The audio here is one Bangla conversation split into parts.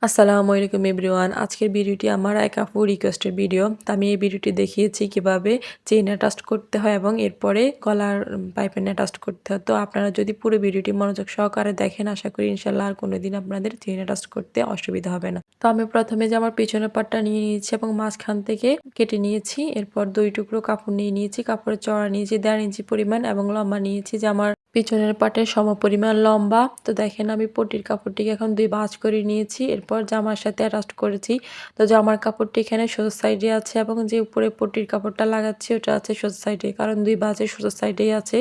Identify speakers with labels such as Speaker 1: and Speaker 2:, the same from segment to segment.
Speaker 1: আসসালামু আলাইকুম এভরিওয়ান। আজকের ভিডিওটি আমার এক আপু রিকোয়েস্টের ভিডিও। তো আমি এই ভিডিওটি দেখিয়েছি কিভাবে চেইন অ্যাটাচ করতে হয় এবং এরপরে গলার পাইপিং অ্যাটাচ করতে হয়। তো আপনারা যদি পুরো ভিডিওটি মনোযোগ সহকারে দেখেন, আশা করি ইনশাআল্লাহ আর কোনোদিন আপনাদের চেইন অ্যাটাচ করতে অসুবিধা হবে না। তো আমি প্রথমে যে আমার পেছনের পাটটা নিয়ে নিয়েছি এবং মাঝখান থেকে কেটে নিয়েছি। এরপর 2 টুকরো কাপড় নিয়ে নিয়েছি। কাপড়ের চওড়া নিয়েছি 1.5 ইঞ্চি পরিমাণ এবং লম্বা নিয়েছি যে আমার পিছনের পাটের সমপরিমাণ লম্বা। তো দেখেন আমি পটির কাপড়টিকে এখন 2 ভাঁজ করে নিয়েছি। এরপর জামার সাথে অ্যাটাচ করেছি। তো জামার কাপড়টি এখানে সোজা সাইডে আছে এবং যে উপরে পটির কাপড়টা লাগাচ্ছি ওটা আছে সোজা সাইডে, কারণ 2 ভাঁজে সোজা সাইডেই আছে।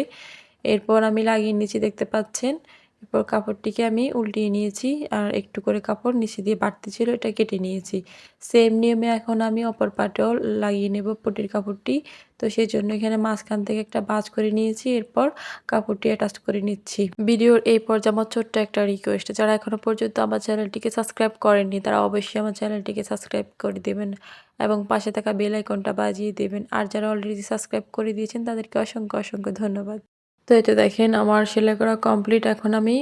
Speaker 1: এরপর আমি লাগিয়ে নিয়েছি, দেখতে পাচ্ছেন। এরপর কাপড়টিকে আমি উল্টিয়ে নিয়েছি আর একটু করে কাপড় নিচে দিয়ে বাড়তি ছিল, এটা কেটে নিয়েছি। সেম নিয়মে এখন আমি অপর পাটেও লাগিয়ে নেব পটির কাপড়টি। তো সেজন্য এখানে মাঝখান থেকে একটা ভাঁজ করে নিয়েছি। এরপর কাপড়টি অ্যাটাচ করে নিচ্ছি। ভিডিওর এই পর্যায়ে আমার ছোট্ট একটা রিকোয়েস্ট, যারা এখনো পর্যন্ত আমার চ্যানেলটিকে সাবস্ক্রাইব করেননি তারা অবশ্যই আমার চ্যানেলটিকে সাবস্ক্রাইব করে দেবেন এবং পাশে থাকা বেল আইকনটা বাজিয়ে দেবেন। আর যারা অলরেডি সাবস্ক্রাইব করে দিয়েছেন তাদেরকে অসংখ্য অসংখ্য ধন্যবাদ। তো এই তো দেখেন আমার সেলাই করা কমপ্লিট। এখন আমি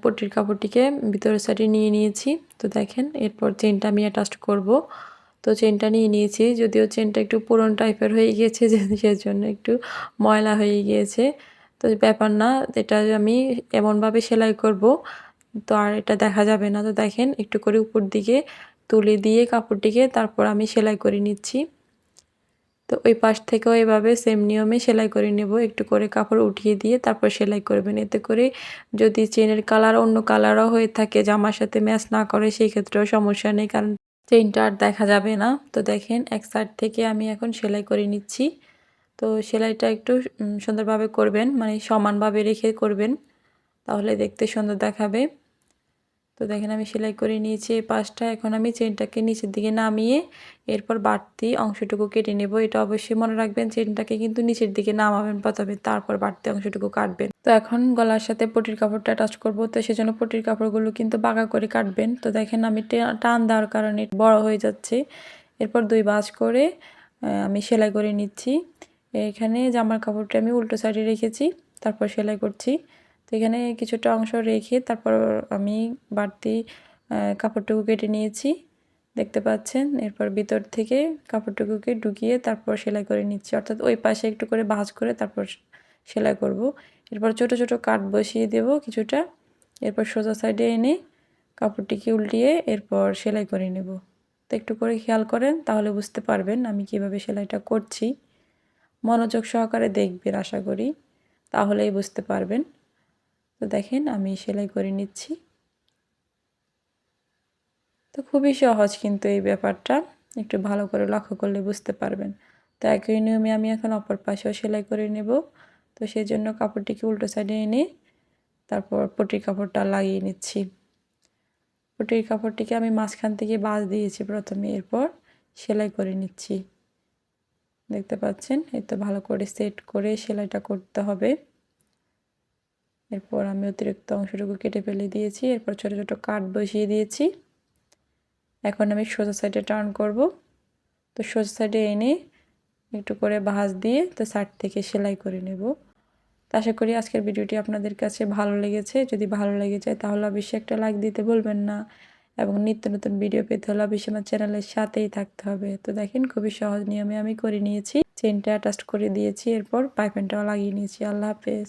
Speaker 1: পট্টির কাপড়টিকে ভিতরের সাইডে নিয়ে নিয়েছি। তো দেখেন এরপর চেনটা আমি অ্যাটাচ করব। তো চেনটা নিয়ে নিয়েছি, যদিও চেনটা একটু পুরনো টাইপের হয়ে গিয়েছে সেজন্য একটু ময়লা হয়ে গিয়েছে। তো ব্যাপার না, এটা আমি এমনভাবে সেলাই করব তো আর এটা দেখা যাবে না। তো দেখেন একটু করে উপর দিকে তুলে দিয়ে কাপড়টিকে তারপর আমি সেলাই করে নিচ্ছি। তো ওই পাশ থেকেও এভাবে সেম নিয়মে সেলাই করে নেব। একটু করে কাপড় উঠিয়ে দিয়ে তারপর সেলাই করবেন। এতে করে যদি চেনের কালার অন্য কালারও হয়ে থাকে, জামার সাথে ম্যাচ না করে, সেই ক্ষেত্রেও সমস্যা নেই, কারণ চেনটা আর দেখা যাবে না। তো দেখেন এক সাইড থেকে আমি এখন সেলাই করে নিচ্ছি। তো সেলাইটা একটু সুন্দরভাবে করবেন, মানে সমানভাবে রেখে করবেন, তাহলে দেখতে সুন্দর দেখাবে। তো দেখেন আমি সেলাই করে নিয়েছি এই পাশটা। এখন আমি চেনটাকে নিচের দিকে নামিয়ে এরপর বাড়তি অংশটুকু কেটে নেব। এটা অবশ্যই মনে রাখবেন, চেনটাকে কিন্তু নিচের দিকে নামাবেন প্রথমে, তারপর বাড়তি অংশটুকু কাটবেন। তো এখন গলার সাথে পটির কাপড়টা অ্যাটাচ করব, তো সেজন্য পটির কাপড়গুলো কিন্তু বাঁকা করে কাটবেন। তো দেখেন আমি টান দেওয়ার কারণে বড় হয়ে যাচ্ছে। এরপর 2 ভাঁজ করে আমি সেলাই করে নিচ্ছি। এখানে জামার কাপড়টা আমি উল্টো সাইডে রেখেছি, তারপর সেলাই করছি। তো এখানে কিছুটা অংশ রেখে তারপর আমি বাড়তি কাপড়টুকু কেটে নিয়েছি, দেখতে পাচ্ছেন। এরপর ভিতর থেকে কাপড়টুকুকে ঢুকিয়ে তারপর সেলাই করে নিচ্ছি, অর্থাৎ ওই পাশে একটু করে ভাঁজ করে তারপর সেলাই করব। এরপর ছোট ছোট কাট বসিয়ে দেব কিছুটা। এরপর সোজা সাইডে এনে কাপড়টিকে উল্টিয়ে এরপর সেলাই করে নেব। তো একটু করে খেয়াল করেন, তাহলে বুঝতে পারবেন আমি কিভাবে সেলাইটা করছি। মনোযোগ সহকারে দেখবেন আশা করি, তাহলেই বুঝতে পারবেন। তো দেখেন আমি সেলাই করে নিচ্ছি। তো খুবই সহজ কিন্তু এই ব্যাপারটা, একটু ভালো করে লক্ষ্য করলে বুঝতে পারবেন। তো একই নিয়মে আমি এখন অপর পাশেও সেলাই করে নেব। তো সেই জন্য কাপড়টিকে উল্টো সাইডে এনে তারপর পটির কাপড়টা লাগিয়ে নিচ্ছি। পটির কাপড়টিকে আমি মাঝখান থেকে ভাঁজ দিয়েছি প্রথমে, এরপর সেলাই করে নিচ্ছি, দেখতে পাচ্ছেন। এই তো ভালো করে সেট করে সেলাইটা করতে হবে। এরপর আমি অতিরিক্ত অংশটুকু কেটে ফেলে দিয়েছি। এরপর ছোট ছোট কাট বসিয়ে দিয়েছি। এখন আমি সোজা সাইডে টার্ন করব। তো সোজা সাইডে এনে একটু করে ভাঁজ দিয়ে তো সাইড থেকে সেলাই করে নেব। তো আশা করি আজকের ভিডিওটি আপনাদের কাছে ভালো লেগেছে। যদি ভালো লেগে যায় তাহলে অবশ্যই একটা লাইক দিতে ভুলবেন না এবং নিত্য নতুন ভিডিও পেতে হলে অবশ্যই আমার চ্যানেলের সাথেই থাকতে হবে। তো দেখেন খুবই সহজ নিয়মে আমি করে নিয়েছি। চেনটা অ্যাটাচ করে দিয়েছি, এরপর পাইপিংটাও লাগিয়ে নিয়েছি। আল্লাহ হাফেজ।